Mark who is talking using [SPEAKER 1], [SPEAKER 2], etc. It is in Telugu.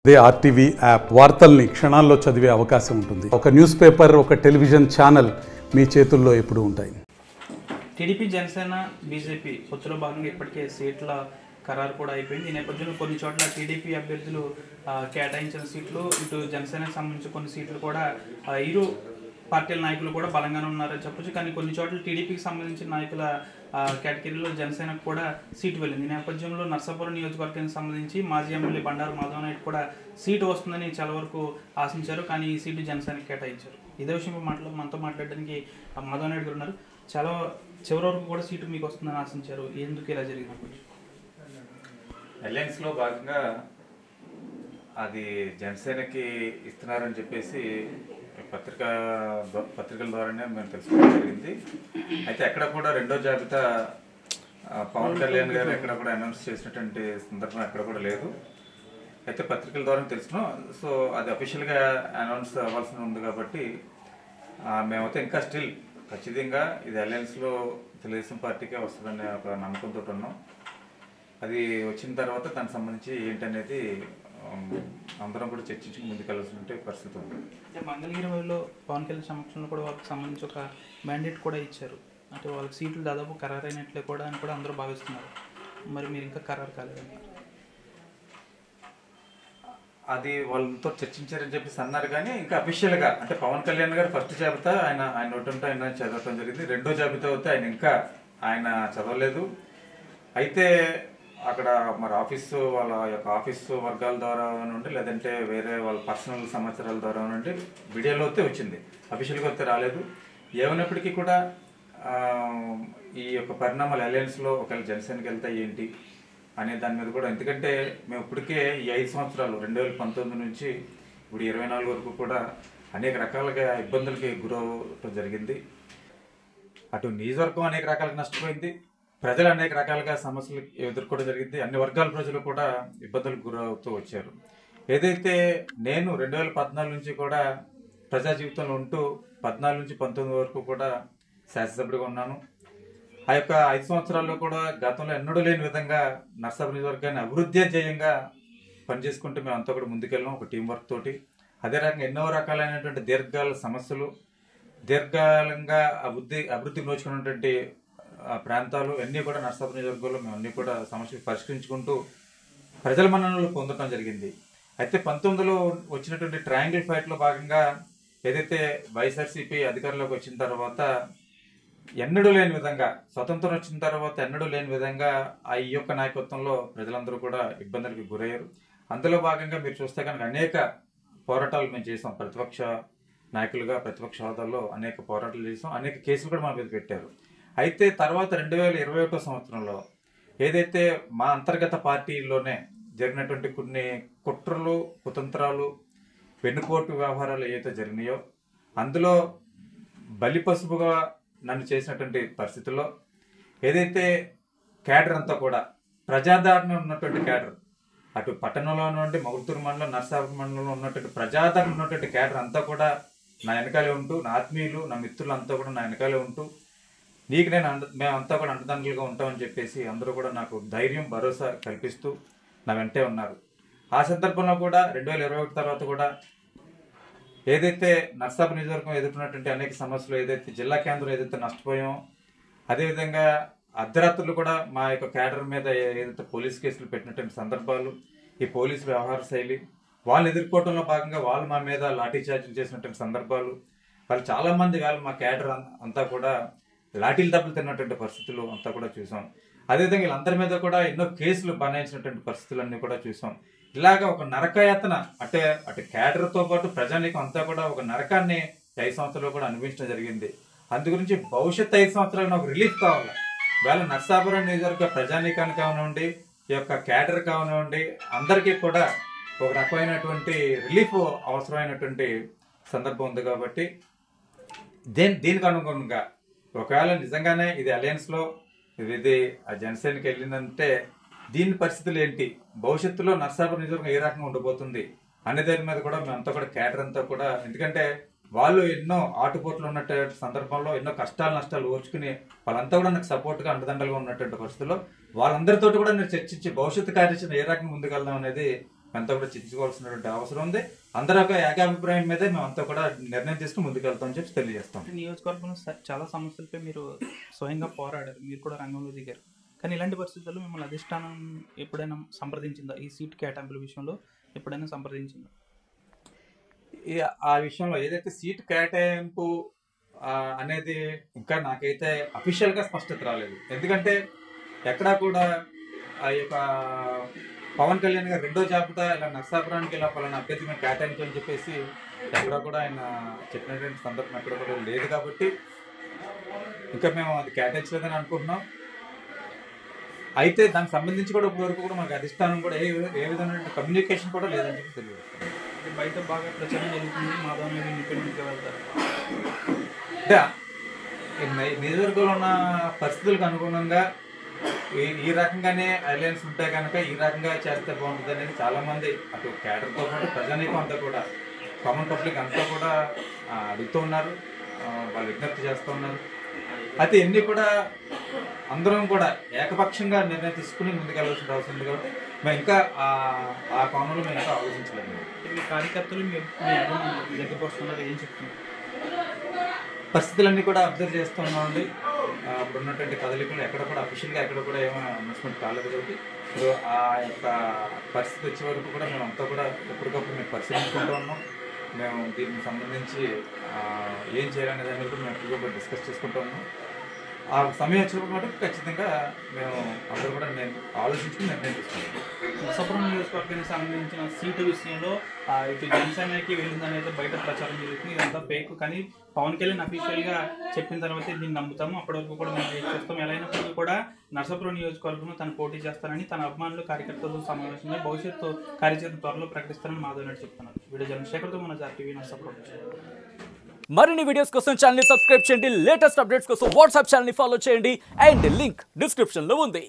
[SPEAKER 1] ఇదే ఆర్టీవీ యాప్ వార్తల్ని క్షణాల్లో చదివే అవకాశం ఉంటుంది. ఒక న్యూస్ పేపర్, ఒక టెలివిజన్ ఛానల్ మీ చేతుల్లో ఎప్పుడూ ఉంటాయి.
[SPEAKER 2] టీడీపీ, జనసేన, బీజేపీ పొత్తులో భాగంగా ఇప్పటికే సీట్ల ఖరారు కూడా అయిపోయింది. ఈ నేపథ్యంలో కొన్ని చోట్ల టీడీపీ అభ్యర్థులు కేటాయించిన సీట్లు, ఇటు జనసేనకు సంబంధించిన కొన్ని సీట్లు కూడా ఇరు పార్టీల నాయకులు కూడా బలంగానే ఉన్నారని చెప్పొచ్చు. కానీ కొన్ని చోట్ల టీడీపీకి సంబంధించిన నాయకుల కేటగిరీలో జనసేనకు కూడా సీటు వెళ్ళింది. ఈ నేపథ్యంలో నర్సాపురం నియోజకవర్గానికి సంబంధించి మాజీ ఎమ్మెల్యే బండారు మాధవ్ నాయుడు కూడా సీటు వస్తుందని చాలా వరకు ఆశించారు. కానీ ఈ సీటు జనసేనకు కేటాయించారు. ఇదే విషయంలో మనతో మాట్లాడడానికి మాధవ్ నాయుడు గారు ఉన్నారు. చాలా చివరి వరకు కూడా సీటు మీకు వస్తుందని ఆశించారు. ఎందుకు ఇలా జరిగింది?
[SPEAKER 3] అలయన్స్లో భాగంగా అది జనసేనకి ఇస్తున్నారని చెప్పేసి పత్రికల ద్వారానే మేము తెలుసుకోవడం జరిగింది. అయితే ఎక్కడ కూడా రెండో జాబితా పవన్ కళ్యాణ్ గారు ఎక్కడ కూడా అనౌన్స్ చేసినటువంటి సందర్భం ఎక్కడ కూడా లేదు. అయితే పత్రికల ద్వారా తెలుసుకున్నాం. సో అది అఫీషియల్గా అనౌన్స్ అవ్వాల్సి ఉంది కాబట్టి మేమైతే ఇంకా స్టిల్ ఖచ్చితంగా ఇది అలయన్స్లో తెలుగుదేశం పార్టీకే వస్తుందనే ఒక నమ్మకంతో ఉన్నాం. అది వచ్చిన తర్వాత దానికి సంబంధించి ఏంటనేది అందరం కూడా చర్చించి ముందుకెళ్ళాల్సిన పరిస్థితి ఉంది.
[SPEAKER 2] అంటే మంగళగిరిలో పవన్ కళ్యాణ్ సమక్షంలో కూడా వాళ్ళకి సంబంధించి ఒక మ్యాండేట్ కూడా ఇచ్చారు. అంటే వాళ్ళకి సీట్లు దాదాపు ఖరారైనట్లే కూడా అని కూడా అందరూ భావిస్తున్నారు. మరి మీరు ఇంకా ఖరారు కాలేదండి?
[SPEAKER 3] అది వాళ్ళతో చర్చించారని చెప్పేసి అన్నారు. కానీ ఇంకా అఫీషియల్గా అంటే పవన్ కళ్యాణ్ గారు ఫస్ట్ జాబితా ఆయన నోటుంటే ఆయన చదవటం జరిగింది. రెండో జాబితా అయితే ఆయన చదవలేదు. అయితే అక్కడ మరి వాళ్ళ యొక్క ఆఫీసు వర్గాల ద్వారా నుండి లేదంటే వేరే వాళ్ళ పర్సనల్ సమాచారాల ద్వారా నుండి వీడియోలో అయితే వచ్చింది, అఫీషియల్గా అయితే రాలేదు. ఏమైనప్పటికీ కూడా ఈ యొక్క పరిణామాలు అలయన్స్లో ఒకవేళ జనసేనకి వెళ్తే ఏంటి అనే దాని మీద కూడా, ఎందుకంటే మేము ఇప్పటికే ఈ 5 సంవత్సరాలు 2019 నుంచి ఇప్పుడు 24 వరకు కూడా అనేక రకాలుగా ఇబ్బందులకి గురవటం జరిగింది. అటు నియోజకవర్గం అనేక రకాలుగా నష్టపోయింది, ప్రజలు అనేక రకాలుగా సమస్యలు ఎదుర్కోవడం జరిగింది. అన్ని వర్గాల ప్రజలు కూడా ఇబ్బందులకు గురవుతూ వచ్చారు. ఏదైతే నేను 2014 నుంచి కూడా ప్రజా జీవితంలో ఉంటూ 14 నుంచి 19 వరకు కూడా శాసనసభ్యుడిగా ఉన్నాను. ఆ యొక్క 5 సంవత్సరాల్లో కూడా గతంలో ఎన్నడూ లేని విధంగా నర్సాపురం నియోజకవర్గాన్ని అభివృద్ధి ధ్యేయంగా పనిచేసుకుంటూ మేము అంతా కూడా ముందుకెళ్ళాం ఒక టీం వర్క్ తోటి. అదే రకంగా ఎన్నో రకాలైనటువంటి దీర్ఘకాలంగా అభివృద్ధికి నోచుకున్నటువంటి ప్రాంతాలు అన్నీ కూడా నర్సాపురం నియోజకవర్గంలో మేము అన్నీ కూడా సమస్యలు పరిష్కరించుకుంటూ ప్రజల మన్ననలు పొందడం జరిగింది. అయితే 19లో వచ్చినటువంటి ట్రయాంగిల్ ఫైట్లో భాగంగా ఏదైతే వైఎస్ఆర్సీపీ అధికారంలోకి వచ్చిన తర్వాత ఎన్నడూ లేని విధంగా, స్వతంత్రం వచ్చిన తర్వాత ఎన్నడూ లేని విధంగా ఈ యొక్క నాయకత్వంలో ప్రజలందరూ కూడా ఇబ్బందులకు గురయ్యారు. అందులో భాగంగా మీరు చూస్తే కనుక అనేక పోరాటాలు మేము చేసాం. ప్రతిపక్ష నాయకులుగా ప్రతిపక్ష హోదాల్లో అనేక పోరాటాలు చేసాం, అనేక కేసులు కూడా మా మీద పెట్టారు. అయితే తర్వాత 2021 సంవత్సరంలో ఏదైతే మా అంతర్గత పార్టీలోనే జరిగినటువంటి కొన్ని కుట్రలు, కుతంత్రాలు, వెన్నుపోటు వ్యవహారాలు ఏవైతే జరిగినాయో అందులో బలిపసుపుగా నన్ను చేసినటువంటి పరిస్థితుల్లో ఏదైతే క్యాడర్ అంతా కూడా ప్రజాదరణ ఉన్నటువంటి క్యాడర్, అటు పట్టణంలో ఉన్నటువంటి మొగల్తూరు మండలం, నర్సాపురం మండలంలో ఉన్నటువంటి ప్రజాదరణ ఉన్నటువంటి క్యాడర్ అంతా కూడా నా వెనకాలే ఉంటూ, నా ఆత్మీయులు, నా మిత్రులు అంతా కూడా నా వెనకాలే ఉంటూ నీకు మేమంతా కూడా అండదండలుగా ఉంటామని చెప్పేసి అందరూ కూడా నాకు ధైర్యం, భరోసా కల్పిస్తూ నా వెంటే ఉన్నారు. ఆ సందర్భంలో కూడా 2021 తర్వాత కూడా ఏదైతే నర్సాపురం నియోజకవర్గం ఎదుర్కొన్నటువంటి అనేక సమస్యలు, ఏదైతే జిల్లా కేంద్రం ఏదైతే నష్టపోయామో, అదేవిధంగా అర్ధరాత్రులు కూడా మా యొక్క క్యాడర్ మీద ఏదైతే పోలీస్ కేసులు పెట్టినటువంటి సందర్భాలు, ఈ పోలీసు వ్యవహార శైలి, వాళ్ళు ఎదుర్కోవడంలో భాగంగా వాళ్ళు మా మీద లాఠీ చార్జీలు చేసినటువంటి సందర్భాలు, వాళ్ళు చాలామంది మా క్యాడర్ అంతా కూడా లాఠీలు దెబ్బలు తిన్నటువంటి పరిస్థితులు అంతా కూడా చూసాం. అదేవిధంగా వీళ్ళందరి మీద కూడా ఎన్నో కేసులు బనాయించినటువంటి పరిస్థితులన్నీ కూడా చూసాం. ఇలాగా ఒక నరకయాతన అటు క్యాడర్తో పాటు ప్రజానీకం అంతా కూడా ఒక నరకాన్ని 5 సంవత్సరాలు కూడా అనుభవించడం జరిగింది. అందు గురించి భవిష్యత్ 5 సంవత్సరాలు నాకు రిలీఫ్ కావాలి. వేళ నర్సాపురం నియోజకవర్గ ప్రజానీకానికి కానివ్వండి, ఈ యొక్క క్యాడర్ కానివ్వండి, అందరికీ కూడా ఒక రకమైనటువంటి రిలీఫ్ అవసరమైనటువంటి సందర్భం ఉంది. కాబట్టి దీనికి అనుగుణంగా ఒకవేళ నిజంగానే ఇది అలయన్స్లో ఇది జనసేనకి వెళ్ళిందంటే దీని పరిస్థితులు ఏంటి, భవిష్యత్తులో నర్సాపురం నియోజకవర్గం ఏ రకంగా ఉండబోతుంది అనే దాని మీద కూడా మేమంతా కూడా క్యాడర్ అంతా కూడా, ఎందుకంటే వాళ్ళు ఎన్నో ఆటుపోట్లు ఉన్నటువంటి సందర్భంలో ఎన్నో కష్టాలు నష్టాలు ఓర్చుకుని వాళ్ళంతా కూడా నాకు సపోర్ట్గా అండదండలుగా ఉన్నటువంటి పరిస్థితుల్లో వాళ్ళందరితో కూడా నేను చర్చించి భవిష్యత్తు కార్యాచరణ ఏ రకంగా ముందుకెళ్దాం అనేది అంతా కూడా చర్చించుకోవాల్సినటువంటి అవసరం ఉంది. అందరూ ఒక ఏకాభిప్రాయం మీదే మేమంతా కూడా నిర్ణయం తీసుకుని ముందుకెళ్తామని చెప్పి తెలియజేస్తాం.
[SPEAKER 2] నియోజకవర్గంలో చాలా సమస్యలపై మీరు స్వయంగా పోరాడారు, మీరు కూడా రంగంలో దిగారు. కానీ ఇలాంటి పరిస్థితుల్లో మిమ్మల్ని అధిష్టానం ఎప్పుడైనా సంప్రదించిందా? ఈ సీట్ కేటాయింపుల విషయంలో ఎప్పుడైనా సంప్రదించిందా?
[SPEAKER 3] ఆ విషయంలో ఏదైతే సీట్ కేటాయింపు అనేది ఇంకా నాకైతే అఫీషియల్గా స్పష్టత రాలేదు. ఎందుకంటే ఎక్కడా కూడా ఆ యొక్క పవన్ కళ్యాణ్ గారు రెండో జాబితా ఇలా నర్సాపురానికి ఇలా పలానా అభ్యర్థి మేము కేటాయించని చెప్పేసి ఎక్కడా కూడా ఆయన చెప్పినటువంటి సందర్భం ఎక్కడ కూడా లేదు. కాబట్టి ఇంకా మేము అది కేటాయించలేదని అనుకుంటున్నాం. అయితే దానికి సంబంధించి కూడా ఇప్పటివరకు కూడా మాకు అధిష్టానం కూడా ఏ విధమైన కమ్యూనికేషన్ కూడా లేదని చెప్పి తెలియజేస్తాం.
[SPEAKER 2] బయట బాగా ప్రచారం జరుగుతుంది, మాధవ్ మీద ఇండిపెండెంట్గా వెళ్తారు
[SPEAKER 3] అంటే నియోజకవర్గంలో ఉన్న పరిస్థితులకు అనుగుణంగా ఈ రకంగానే అలయన్స్ ఉంటే కనుక ఈ రకంగా చేస్తే బాగుంటుంది అనేది చాలామంది అటు కేడర్తో పాటు ప్రజానీకం అంతా కూడా కామన్ పబ్లిక్ అంతా కూడా అడుగుతూ ఉన్నారు, వాళ్ళు విజ్ఞప్తి చేస్తూ ఉన్నారు. అయితే ఎన్ని కూడా అందరం కూడా ఏకపక్షంగా నిర్ణయం తీసుకుని ముందుకెళ్ళాల్సిన అవసరం ఉంది. కాబట్టి మేము ఇంకా ఆ కోణంలో మేము ఇంకా ఆలోచించలేదు.
[SPEAKER 2] మీ కార్యకర్తలు మీ దగ్గరకు వస్తున్నారు, ఏం చెప్తున్నారు?
[SPEAKER 3] పరిస్థితులన్నీ కూడా అబ్జర్వ్ చేస్తూ ఉన్నామండి. ఇప్పుడు ఉన్నటువంటి కదలికలు ఎక్కడ కూడా అఫీషియల్గా ఎక్కడ కూడా ఏమైనా అనౌన్స్మెంట్ కాలేదు. కాబట్టి ఇప్పుడు ఆ యొక్క పరిస్థితి వచ్చే వరకు కూడా మేము అంతా కూడా ఎప్పటికప్పుడు మేము పరిశీలించుకుంటూ ఉన్నాం. మేము దీనికి సంబంధించి ఏం చేయాలనే దాని మీద మేము ఎప్పటికప్పుడు డిస్కస్ చేసుకుంటూ ఉన్నాం. ఆ సమయం వచ్చినప్పుడు మటుకు ఖచ్చితంగా మేము అందరూ కూడా నేను ఆలోచించుకుని నిర్ణయం తీసుకుంటాం.
[SPEAKER 2] నర్సాపురం నియోజకవర్గానికి సంబంధించిన సీటు విషయంలో ఇటు జనసేనకి వెళ్ళిందనేది బయట ప్రచారం జరుగుతుంది. ఇదంతా ఫేక్. కానీ పవన్ కళ్యాణ్ అఫీషియల్గా చెప్పిన తర్వాత దీన్ని నమ్ముతాము. అప్పటి వరకు కూడా మేము వెయిట్ చేస్తాం. ఎలా అయినప్పటికీ కూడా నర్సాపురం నియోజకవర్గంలో తను పోటీ చేస్తానని తన అభిమానులు కార్యకర్తలతో సమావేశంగా భవిష్యత్తు కార్యాచరణ త్వరలో ప్రకటిస్తానని మాధవ్ నాయుడు చెప్తున్నారు. వీడియో చంద్రశేఖర్తో మన టీవీ నర్సాపురం.
[SPEAKER 4] మరిన్ని వీడియోస్ కోసం ఛానల్ ని సబ్స్క్రైబ్ చేయండి. లేటెస్ట్ అప్డేట్స్ కోసం వాట్సాప్ ఛానల్ ని ఫాలో చేయండి. అండ్ లింక్ డిస్క్రిప్షన్ లో ఉంది.